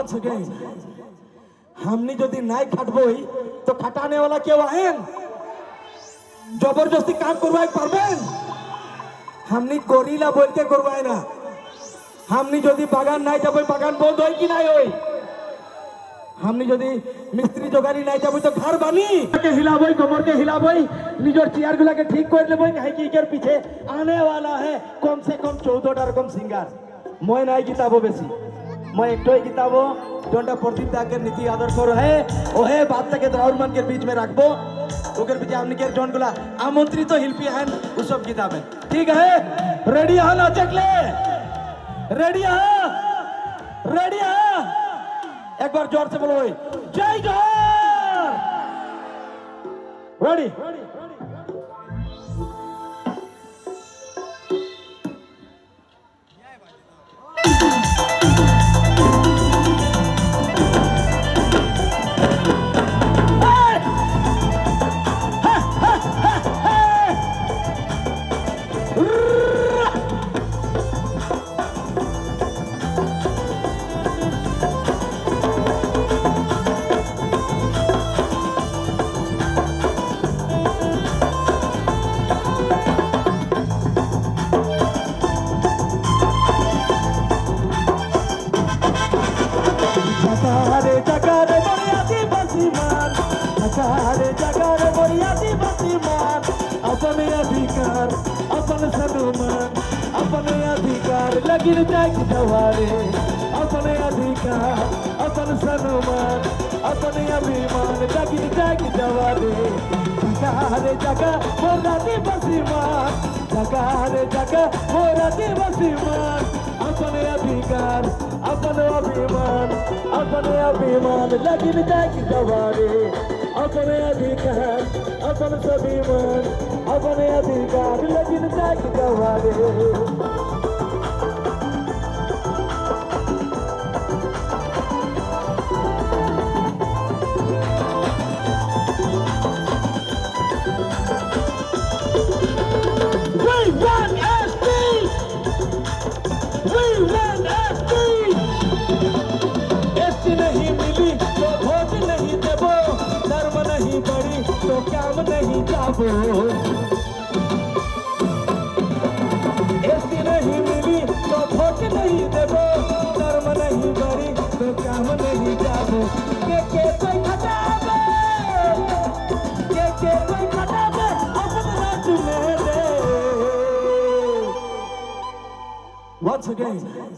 once again हमनी যদি নাই খাটবই তো খাটানে वाला কেউ আহেন জবরদস্তি কাম করবাই পারবেন हमनी গরিলা বলতে করবাই না हमनी যদি বাগান নাই যাবই বাগান বন্ধ হয় কি নাই হয় हमनी যদি মিস্ত্রি জোগাড়ি নাই যাবই তো ঘর বানি के हिलाबई कमर के हिलाबई निजर चेयर गुलाके ठीक कर लेबई काहे कि इकर पीछे आने वाला है कम से कम 14 रकम सिंगर মই নাই কিতাবো বেশি मैं एकटोई किताबो जोंटा प्रदीप दा के नीति आदर्श है ओहे बात तक द्राउरमान के बीच में रखबो ओकर बीच हमनी के जोन गुला आमंत्रित शिल्पी हैं उ सब किताबें ठीक है रेडी है ना चकले रेडी है एक बार जोर से बोलो जय जोहर रेडी अपने अधिकार अपन सम्मान अपने अधिकार लगिन जाग जवारे अपने अधिकार अपन सम्मान अपने अभिमान लगिन जाग जवारे जगह जगह मोरा दिवसी मान जगह जगह मोरा दिवसी मान अपने अधिकार अपन अभिमान लगिन जाग जवारे अपने अधिकार अपन स्वाभिमान अपने अधिकार लगिन जाग जवारे नहीं मिली तो वोट नहीं देबो धर्म नहीं बड़ी तो काम नहीं जाबो ऐसी नहीं मिली तो वोट नहीं देबो धर्म नहीं बड़ी तो काम नहीं जाबो के कोई खटाबे के कोई खटाबे अपना चुने दे once again